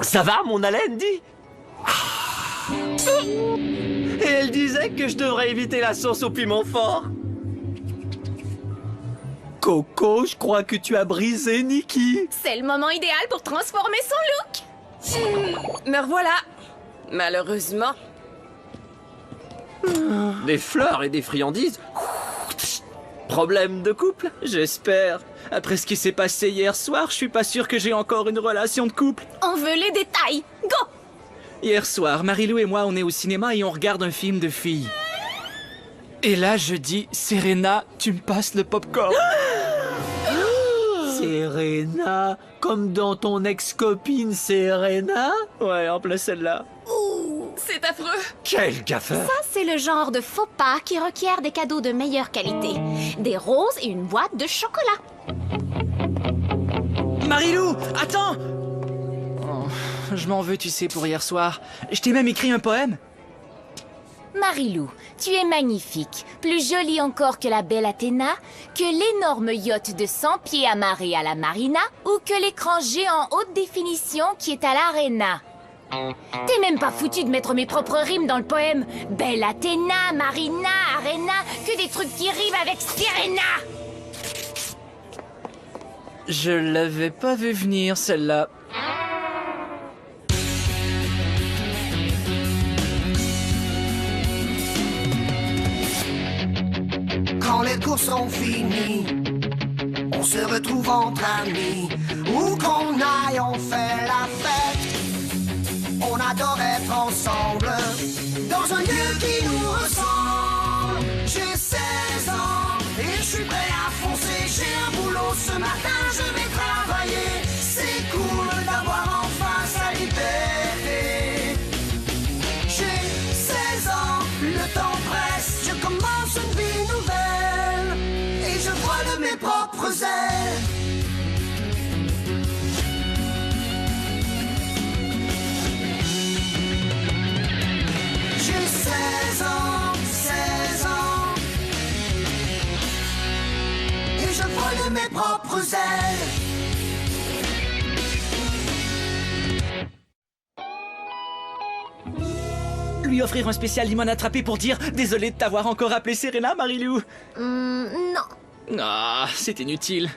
Ça va, mon haleine, dis? Et elle disait que je devrais éviter la sauce au piment fort. Coco, je crois que tu as brisé Nikki. C'est le moment idéal pour transformer son look. Me revoilà. Malheureusement. Des fleurs et des friandises? Problème de couple, j'espère. Après ce qui s'est passé hier soir, je suis pas sûr que j'ai encore une relation de couple. On veut les détails. Go! Hier soir, Marilou et moi, on est au cinéma et on regarde un film de filles. Et là, je dis, Serena, tu me passes le popcorn. Serena, comme dans ton ex-copine Serena? Ouais, en plein celle-là. C'est affreux. Quel gaffeur! Ça, c'est le genre de faux pas qui requiert des cadeaux de meilleure qualité. Des roses et une boîte de chocolat. Marilou, attends! Oh, je m'en veux, tu sais, pour hier soir. Je t'ai même écrit un poème. Marilou, tu es magnifique, plus jolie encore que la belle Athéna, que l'énorme yacht de 100 pieds amarré à la marina ou que l'écran géant haute définition qui est à l'arena. T'es même pas foutu de mettre mes propres rimes dans le poème. Belle Athéna, marina, arena, que des trucs qui riment avec Sirena. Je l'avais pas vu venir, celle-là. Quand les cours sont finis, on se retrouve entre amis. Où qu'on aille, on fait la fête. On adore être ensemble, dans un lieu qui nous ressemble. J'ai 16 ans et je suis prêt à foncer. J'ai un boulot ce matin, je vais travailler. C'est cool d'avoir enfin sa liberté. J'ai 16 ans, le temps presse. Je commence une vie nouvelle et je vole de mes propres ailes. J'ai 16 ans, 16 ans. Et je vole de mes propres ailes. Lui offrir un spécial limon attrapé pour dire « Désolé de t'avoir encore appelé Serena, Marilou ». Non. Ah, c'est inutile.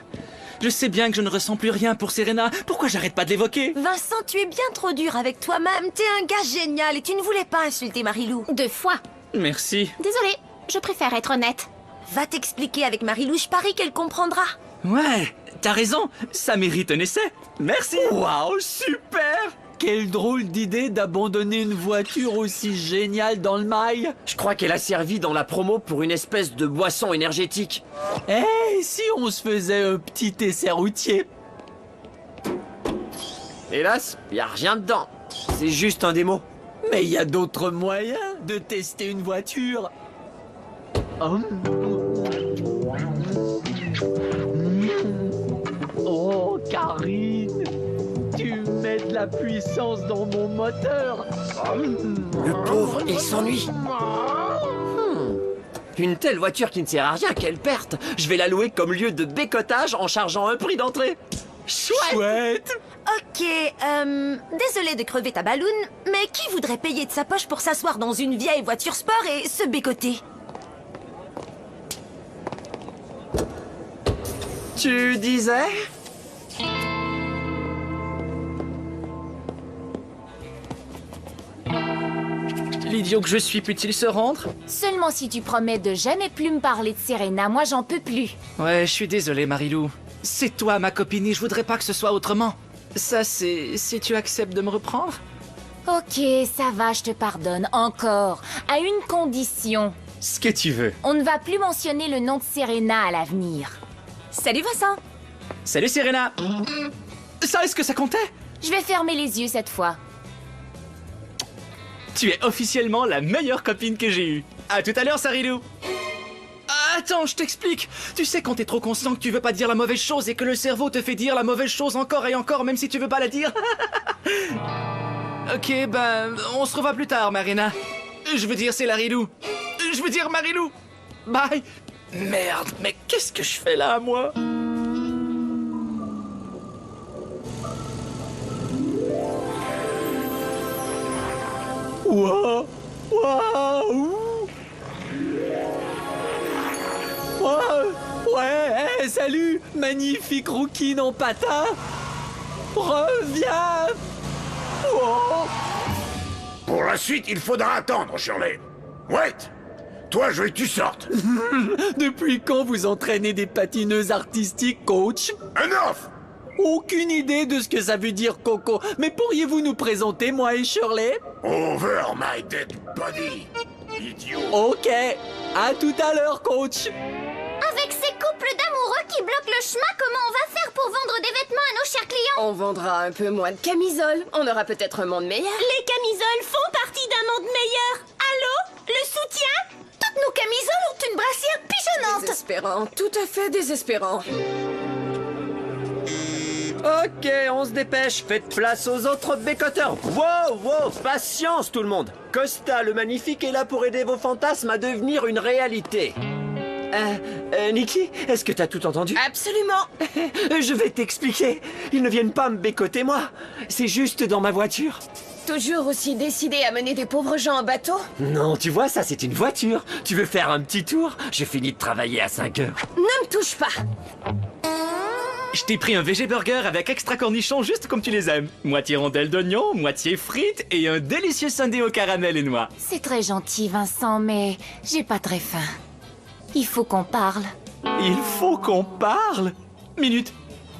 Je sais bien que je ne ressens plus rien pour Serena. Pourquoi j'arrête pas de l'évoquer? Vincent, tu es bien trop dur avec toi-même. T'es un gars génial et tu ne voulais pas insulter Marilou. 2 fois. Merci. Désolée, je préfère être honnête. Va t'expliquer avec Marilou, je parie qu'elle comprendra. Ouais, t'as raison. Ça mérite un essai. Merci. Waouh, super! Quelle drôle d'idée d'abandonner une voiture aussi géniale dans le mail. Je crois qu'elle a servi dans la promo pour une espèce de boisson énergétique. Eh, si on se faisait un petit essai routier? Hélas, y a rien dedans. C'est juste un démo. Mais il y a d'autres moyens de tester une voiture. Oh, Karine, tu mets de la puissance dans mon moteur. Le pauvre, il s'ennuie. Une telle voiture qui ne sert à rien, quelle perte. Je vais la louer comme lieu de bécotage en chargeant un prix d'entrée. Chouette. Ok, désolé de crever ta balloune, mais qui voudrait payer de sa poche pour s'asseoir dans une vieille voiture sport et se bécoter? Tu disais? L'idiot que je suis peut-il se rendre? Seulement si tu promets de jamais plus me parler de Serena, moi j'en peux plus. Ouais, je suis désolé, Marilou. C'est toi, ma copine, et je voudrais pas que ce soit autrement. Ça, c'est si tu acceptes de me reprendre? Ok, ça va, je te pardonne. Encore. À une condition. Ce que tu veux. On ne va plus mentionner le nom de Serena à l'avenir. Salut Vincent. Salut, Serena. Ça, est-ce que ça comptait? Je vais fermer les yeux cette fois. Tu es officiellement la meilleure copine que j'ai eue. À tout à l'heure, Sarilou. Attends, je t'explique. Tu sais quand t'es trop conscient que tu veux pas dire la mauvaise chose et que le cerveau te fait dire la mauvaise chose encore et encore même si tu veux pas la dire. Ok, ben, on se revoit plus tard, Marina. Je veux dire, c'est Larilou. Je veux dire, Marilou. Bye. Merde, mais qu'est-ce que je fais là, moi? Ouais, hey, salut, magnifique rouquine en patin. Reviens. Oh. Pour la suite, il faudra attendre, Shirley. Wait! Toi, je veux que tu sortes. Depuis quand vous entraînez des patineuses artistiques, coach? Enough! Aucune idée de ce que ça veut dire, Coco. Mais pourriez-vous nous présenter, moi et Shirley? Over my dead body, idiot. Ok, à tout à l'heure, coach. Avec ces couples d'amoureux qui bloquent le chemin, comment on va faire pour vendre des vêtements à nos chers clients? On vendra un peu moins de camisoles. On aura peut-être un monde meilleur. Les camisoles font partie d'un monde meilleur. Allô? Le soutien? Toutes nos camisoles ont une brassière pigeonnante. Désespérant, tout à fait désespérant. Ok, on se dépêche. Faites place aux autres bécoteurs. Wow, patience tout le monde. Costa le Magnifique est là pour aider vos fantasmes à devenir une réalité. Nikki, est-ce que t'as tout entendu? Absolument. Je vais t'expliquer. Ils ne viennent pas me bécoter moi. C'est juste dans ma voiture. Toujours aussi décidé à mener des pauvres gens en bateau? Non, tu vois, ça c'est une voiture. Tu veux faire un petit tour? J'ai fini de travailler à 5 heures. Ne me touche pas. Je t'ai pris un VG burger avec extra cornichons juste comme tu les aimes. Moitié rondelle d'oignon, moitié frites et un délicieux sundae au caramel et noix. C'est très gentil, Vincent, mais j'ai pas très faim. Il faut qu'on parle. Il faut qu'on parle. Minute,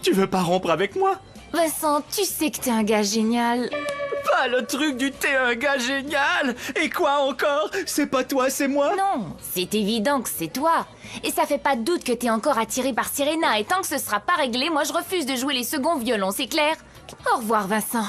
tu veux pas rompre avec moi? Vincent, tu sais que t'es un gars génial. Pas le truc du thé, un gars génial. Et quoi encore? C'est pas toi, c'est moi? Non, c'est évident que c'est toi. Et ça fait pas de doute que t'es encore attiré par Serena. Et tant que ce sera pas réglé, moi je refuse de jouer les seconds violons, c'est clair? Au revoir, Vincent.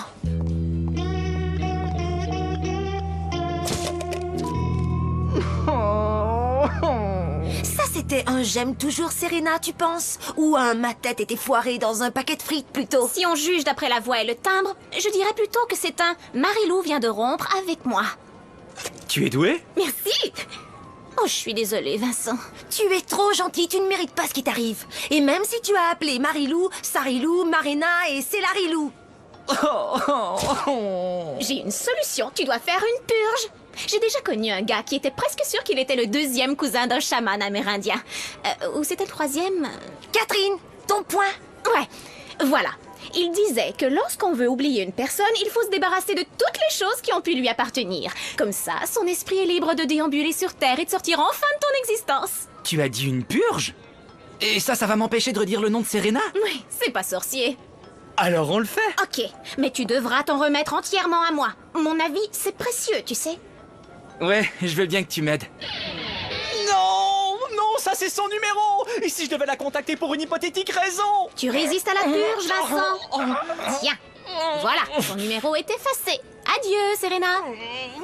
Ça, c'était un j'aime toujours Serena, tu penses? Ou un ma tête était foirée dans un paquet de frites, plutôt? Si on juge d'après la voix et le timbre, je dirais plutôt que c'est un Marilou vient de rompre avec moi. Tu es doué? Merci. Oh, je suis désolée, Vincent. Tu es trop gentil, tu ne mérites pas ce qui t'arrive. Et même si tu as appelé Marilou, Sarilou, Marina et Célarilou. J'ai une solution, tu dois faire une purge. J'ai déjà connu un gars qui était presque sûr qu'il était le deuxième cousin d'un chaman amérindien. Ou c'était le troisième? Catherine, ton point. Ouais, voilà. Il disait que lorsqu'on veut oublier une personne, il faut se débarrasser de toutes les choses qui ont pu lui appartenir. Comme ça, son esprit est libre de déambuler sur Terre et de sortir enfin de ton existence. Tu as dit une purge? Et ça va m'empêcher de redire le nom de Serena? Oui, c'est pas sorcier. Alors on le fait. Ok, mais tu devras t'en remettre entièrement à moi. Mon avis, c'est précieux, tu sais. Ouais, je veux bien que tu m'aides. Non, ça c'est son numéro. Et si je devais la contacter pour une hypothétique raison? Tu résistes à la purge, Vincent. Tiens, voilà, ton numéro est effacé. Adieu, Serena.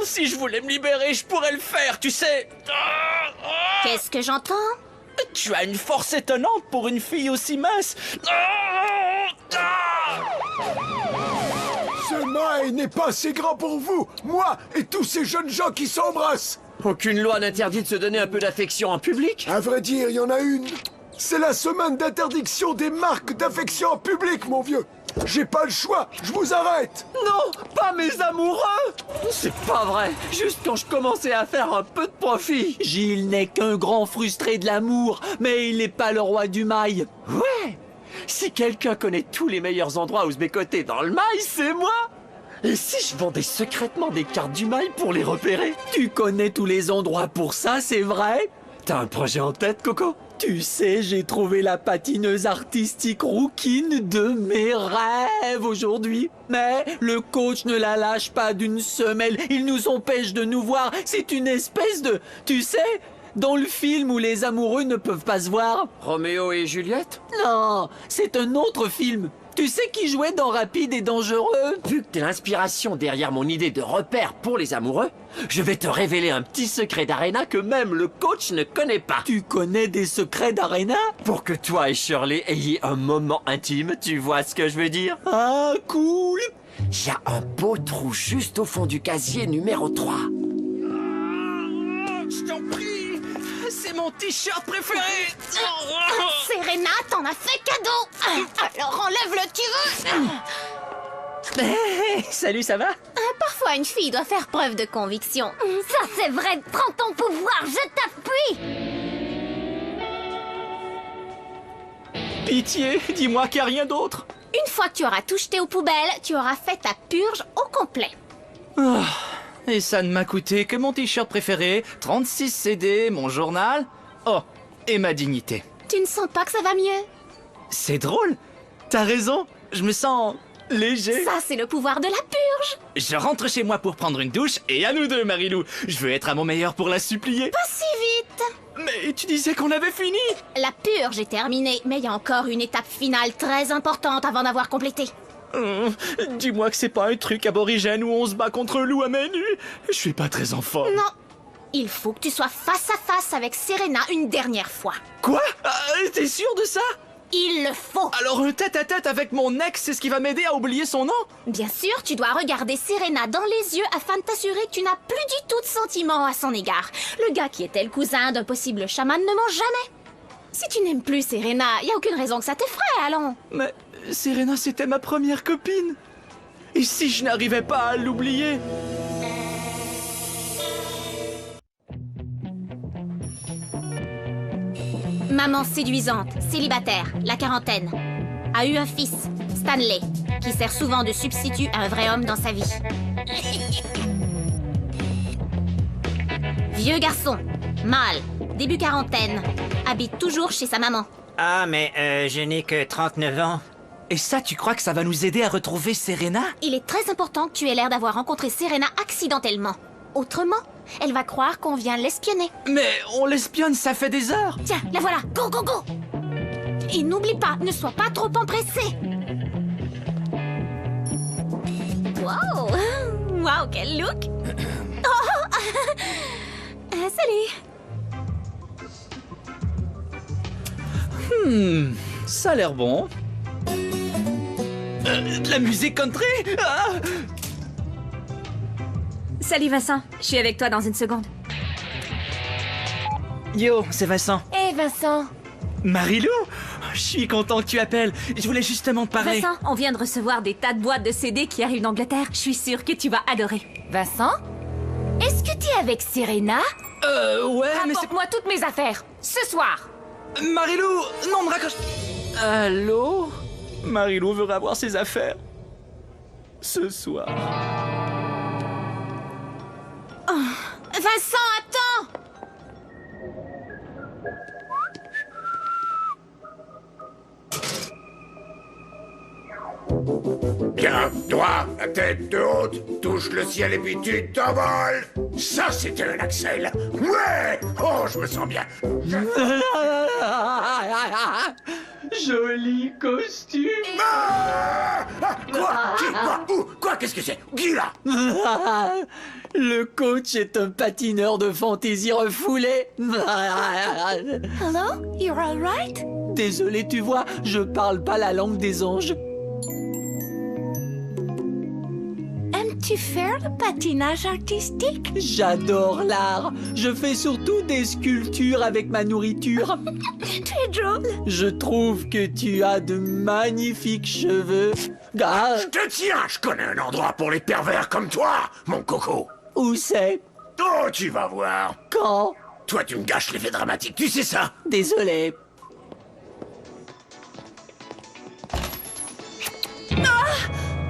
Si je voulais me libérer, je pourrais le faire, tu sais. Qu'est-ce que j'entends? Tu as une force étonnante pour une fille aussi mince. Ce mail n'est pas assez grand pour vous, moi et tous ces jeunes gens qui s'embrassent. Aucune loi n'interdit de se donner un peu d'affection en public. À vrai dire, il y en a une. C'est la semaine d'interdiction des marques d'affection en public, mon vieux. J'ai pas le choix, je vous arrête. Non, pas mes amoureux. C'est pas vrai. Juste quand je commençais à faire un peu de profit. Gilles n'est qu'un grand frustré de l'amour, mais il n'est pas le roi du mail. Ouais. Si quelqu'un connaît tous les meilleurs endroits où se bécoter dans le mail, c'est moi. Et si je vendais secrètement des cartes du mail pour les repérer? Tu connais tous les endroits pour ça, c'est vrai? T'as un projet en tête, Coco? Tu sais, j'ai trouvé la patineuse artistique rouquine de mes rêves aujourd'hui. Mais le coach ne la lâche pas d'une semelle. Il nous empêche de nous voir. C'est une espèce de... Tu sais, dans le film où les amoureux ne peuvent pas se voir. Roméo et Juliette? Non, c'est un autre film. Tu sais qui jouait dans Rapide et Dangereux? Vu que t'es l'inspiration derrière mon idée de repère pour les amoureux, je vais te révéler un petit secret d'Arena que même le coach ne connaît pas. Tu connais des secrets d'Arena? Pour que toi et Shirley ayez un moment intime, tu vois ce que je veux dire? Ah, cool! Il y a un beau trou juste au fond du casier numéro 3. Je t'en prie, c'est mon t-shirt préféré. Serena t'en a fait cadeau. Alors enlève-le, tu veux? Hey, salut, ça va? Parfois, une fille doit faire preuve de conviction. Ça, c'est vrai, prends ton pouvoir, je t'appuie. Pitié, dis-moi qu'il n'y a rien d'autre. Une fois que tu auras tout jeté aux poubelles, tu auras fait ta purge au complet. Et ça ne m'a coûté que mon t-shirt préféré, 36 CD, mon journal, oh, et ma dignité. Tu ne sens pas que ça va mieux? C'est drôle, t'as raison, je me sens léger. Ça, c'est le pouvoir de la purge. Je rentre chez moi pour prendre une douche, et à nous deux, Marilou. Je veux être à mon meilleur pour la supplier. Pas si vite. Mais tu disais qu'on avait fini. La purge est terminée, mais il y a encore une étape finale très importante avant d'avoir complété. Dis-moi que c'est pas un truc aborigène où on se bat contre un loup à main nue. Je suis pas très en forme. Non. Il faut que tu sois face à face avec Serena une dernière fois. Quoi? T'es sûr de ça? Il le faut. Alors un tête-à-tête avec mon ex, c'est ce qui va m'aider à oublier son nom? Bien sûr, tu dois regarder Serena dans les yeux afin de t'assurer que tu n'as plus du tout de sentiments à son égard. Le gars qui était le cousin d'un possible chaman ne ment jamais. Si tu n'aimes plus Serena, y a aucune raison que ça t'effraie, allons. Mais Serena, c'était ma première copine. Et si je n'arrivais pas à l'oublier? Maman séduisante, célibataire, la quarantaine, a eu un fils, Stanley, qui sert souvent de substitut à un vrai homme dans sa vie. Vieux garçon, mâle, début quarantaine, habite toujours chez sa maman. Ah, mais je n'ai que 39 ans. Et ça, tu crois que ça va nous aider à retrouver Serena? Il est très important que tu aies l'air d'avoir rencontré Serena accidentellement. Autrement, elle va croire qu'on vient l'espionner. Mais on l'espionne, ça fait des heures. Tiens, la voilà, go, go, go! Et n'oublie pas, ne sois pas trop empressé. Wow! Wow, quel look! Oh! Salut! Ça a l'air bon. De la musique country? Ah! Salut Vincent, je suis avec toi dans une seconde. Yo, c'est Vincent. Hé Vincent, Marilou? Je suis content que tu appelles. Je voulais justement te parler. Vincent, on vient de recevoir des tas de boîtes de CD qui arrivent d'Angleterre. Je suis sûre que tu vas adorer. Vincent, est-ce que t'es avec Serena? Ouais, mais c'est... Rapporte-moi toutes mes affaires, ce soir. Marilou! Non, me raccroche... Allô? Marilou veut revoir ses affaires. Ce soir. Vincent, attends! Bien, droit, la tête de haute, touche le ciel et puis tu t'envoles. Ça, c'était un Axel. Ouais! Oh, je me sens bien. Joli costume. Quoi? Qui? Quoi? Où? Quoi? Qu'est-ce que c'est? Qui, là? Le coach est un patineur de fantaisie refoulé. Hello? You're all right? Désolé, tu vois, je parle pas la langue des anges. Aimes-tu faire le patinage artistique? J'adore l'art. Je fais surtout des sculptures avec ma nourriture. Tu es drôle. Je trouve que tu as de magnifiques cheveux. Ah, Je te tiens, je connais un endroit pour les pervers comme toi, mon coco. où c'est? Oh, tu vas voir. Quand? Toi, tu me gâches l'effet dramatique, tu sais ça? Désolé.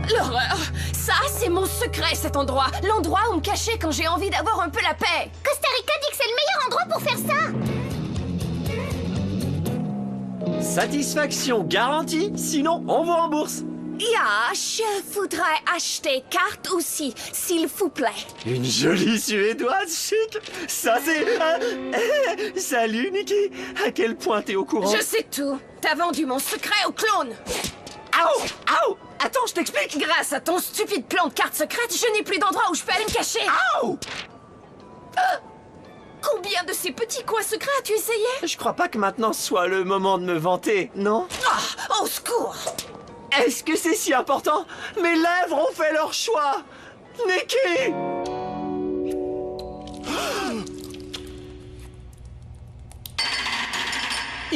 L'horreur! Ça, c'est mon secret, cet endroit. L'endroit où me cacher quand j'ai envie d'avoir un peu la paix. Costa Rica dit que c'est le meilleur endroit pour faire ça. Satisfaction garantie, sinon on va en bourse. Ya, je voudrais acheter carte aussi, s'il vous plaît. Une jolie Suédoise chic. Ça c'est... Salut Nikki. À quel point t'es au courant? Je sais tout. T'as vendu mon secret au clone. Aouh! Aouh! Attends, je t'explique. Grâce à ton stupide plan de carte secrète, je n'ai plus d'endroit où je peux aller me cacher. Aouh! Combien de ces petits coins secrets as-tu essayé? Je crois pas que maintenant soit le moment de me vanter, non? Ah, au secours! Est-ce que c'est si important? Mes lèvres ont fait leur choix! Nikki!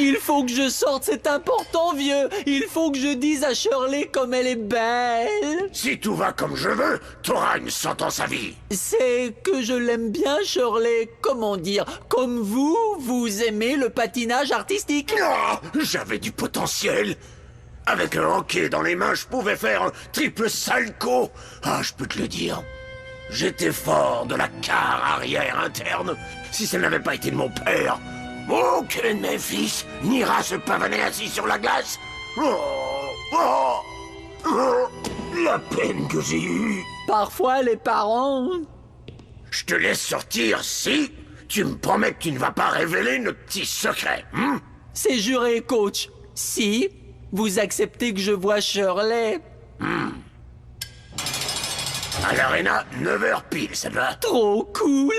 Il faut que je sorte, c'est important, vieux. Il faut que je dise à Shirley comme elle est belle. Si tout va comme je veux, t'auras une sentence à vie. C'est que je l'aime bien, Shirley. Comment dire? Comme vous aimez le patinage artistique. Oh, j'avais du potentiel. Avec un hockey dans les mains, je pouvais faire un triple salto. Ah, je peux te le dire. J'étais fort de la quart arrière interne. Si ça n'avait pas été de mon père, aucun de mes fils n'ira se pavaner assis sur la glace. La peine que j'ai eue. Parfois, les parents... Je te laisse sortir si tu me promets que tu ne vas pas révéler notre petit secret. C'est juré, coach. Si vous acceptez que je vois Shirley. À l'aréna, 9h pile, ça va? Trop cool.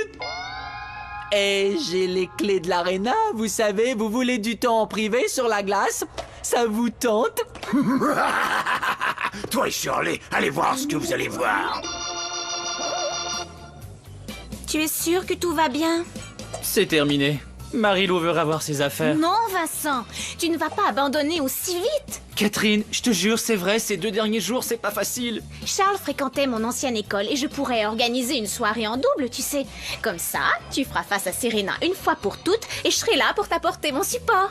Et j'ai les clés de l'aréna, vous savez, vous voulez du temps en privé sur la glace? Ça vous tente? Toi et Shirley, allez voir ce que vous allez voir. Tu es sûr que tout va bien? C'est terminé. Marie-Lou veut revoir ses affaires. Non, Vincent, tu ne vas pas abandonner aussi vite. Catherine, je te jure, c'est vrai, ces 2 derniers jours, c'est pas facile. Charles fréquentait mon ancienne école et je pourrais organiser une soirée en double, tu sais. Comme ça, tu feras face à Serena une fois pour toutes et je serai là pour t'apporter mon support.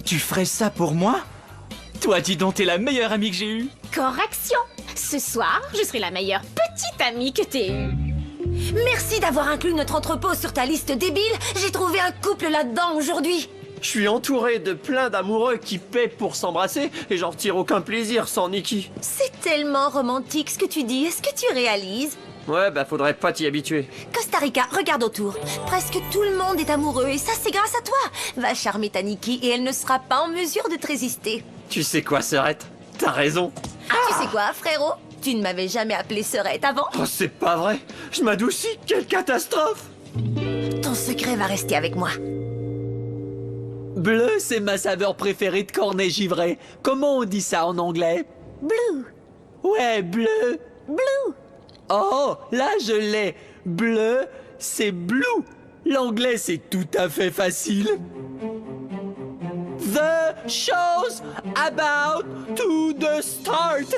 Tu ferais ça pour moi? Toi, dis donc, t'es la meilleure amie que j'ai eue. Correction. Ce soir, je serai la meilleure petite amie que t'aies eue. Merci d'avoir inclus notre entrepôt sur ta liste débile. J'ai trouvé un couple là-dedans aujourd'hui. Je suis entouré de plein d'amoureux qui paient pour s'embrasser et j'en retire aucun plaisir sans Nikki. C'est tellement romantique ce que tu dis. Est-ce que tu réalises? Ouais, bah faudrait pas t'y habituer. Costa Rica, regarde autour. Presque tout le monde est amoureux et ça c'est grâce à toi. Va charmer ta Nikki et elle ne sera pas en mesure de te résister. Tu sais quoi, Sœurette? T'as raison. Tu sais quoi, frérot? Tu ne m'avais jamais appelé Sœurette avant. Oh, c'est pas vrai. Je m'adoucis. Quelle catastrophe. Ton secret va rester avec moi. Bleu, c'est ma saveur préférée de cornet givré. Comment on dit ça en anglais? Blue. Ouais, bleu. Blue. Oh, là je l'ai. Bleu, c'est blue. L'anglais, c'est tout à fait facile. The show's about to the start.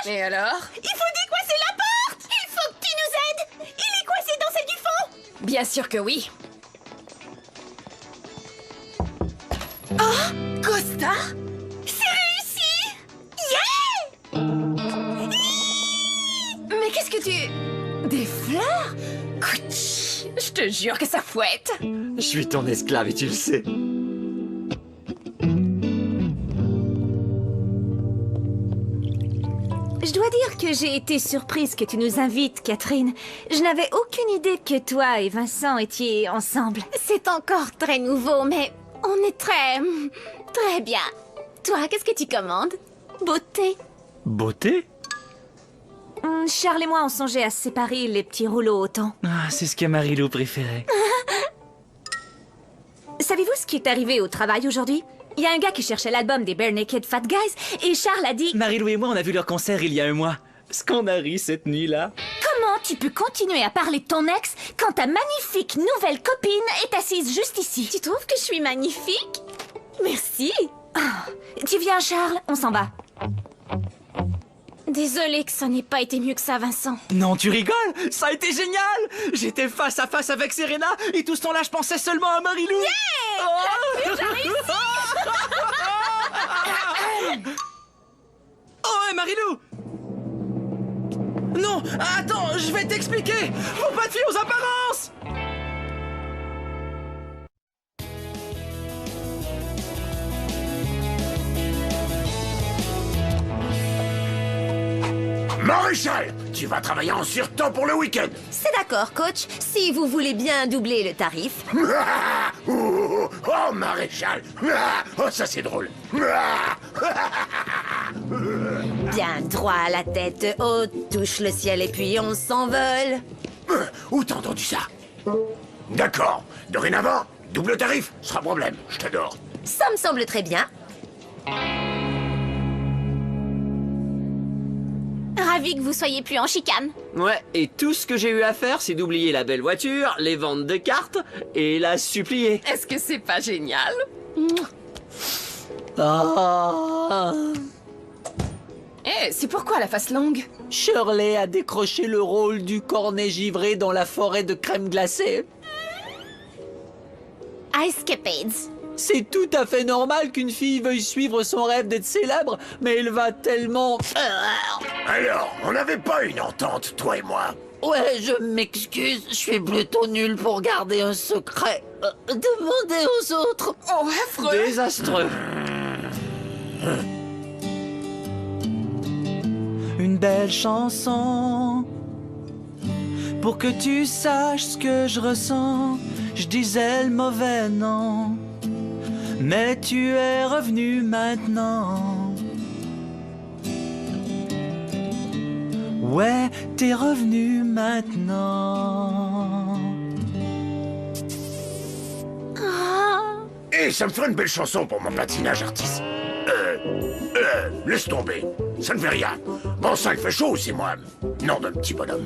Et alors? Il faut décoincer la porte! Il faut que tu nous aides! Il est coincé dans celle du fond! Bien sûr que oui. Oh, Costa? C'est réussi! Yeah! Mais qu'est-ce que tu... Des fleurs? Couch, je te jure que ça fouette. Je suis ton esclave et tu le sais. Je dois dire que j'ai été surprise que tu nous invites, Catherine. Je n'avais aucune idée que toi et Vincent étiez ensemble. C'est encore très nouveau, mais on est très bien. Toi, qu'est-ce que tu commandes? Beauté? Beauté? Charles et moi, on songeait à se séparer les petits rouleaux au temps. Ah, c'est ce que Marie-Lou préférait. Savez-vous ce qui est arrivé au travail aujourd'hui? Il y a un gars qui cherchait l'album des Bare Naked Fat Guys et Charles a dit... Marie-Lou et moi, on a vu leur concert il y a un mois. Ce qu'on a ri cette nuit-là. Comment tu peux continuer à parler de ton ex quand ta magnifique nouvelle copine est assise juste ici? Tu trouves que je suis magnifique? Merci. Tu viens, Charles? On s'en va. Désolée que ça n'ait pas été mieux que ça, Vincent. Non, tu rigoles? Ça a été génial! J'étais face à face avec Serena et tout ce temps-là, je pensais seulement à Marie-Lou. Yeah! J'arrive! Oh, ouais, Marie-Lou! Non, attends, je vais t'expliquer! Faut pas te fier aux apparences! Maréchal, tu vas travailler en surtemps pour le week-end. C'est d'accord, coach. Si vous voulez bien doubler le tarif. Oh, Maréchal. Oh, ça c'est drôle. Bien droit à la tête haute, touche le ciel et puis on s'envole. Où t'as entendu ça? D'accord. Dorénavant, double tarif, sera problème. Je t'adore. Ça me semble très bien. Ravi que vous soyez plus en chicane. Ouais, et tout ce que j'ai eu à faire, c'est d'oublier la belle voiture, les ventes de cartes et la supplier. Est-ce que c'est pas génial? Ah. Eh, c'est pourquoi la face longue? Shirley a décroché le rôle du cornet givré dans la forêt de crème glacée. Icecapades. C'est tout à fait normal qu'une fille veuille suivre son rêve d'être célèbre, mais elle va tellement... Alors, on n'avait pas une entente, toi et moi? Ouais, je m'excuse, je suis plutôt nul pour garder un secret. Demandez aux autres. Oh, affreux! Désastreux. Une belle chanson pour que tu saches ce que je ressens. Je disais le mauvais nom, mais tu es revenu maintenant. Ouais, t'es revenu maintenant. Et ça me ferait une belle chanson pour mon patinage artiste. Laisse tomber. Ça ne fait rien. Bon sang, il fait chaud aussi, moi. Nom d'un petit bonhomme.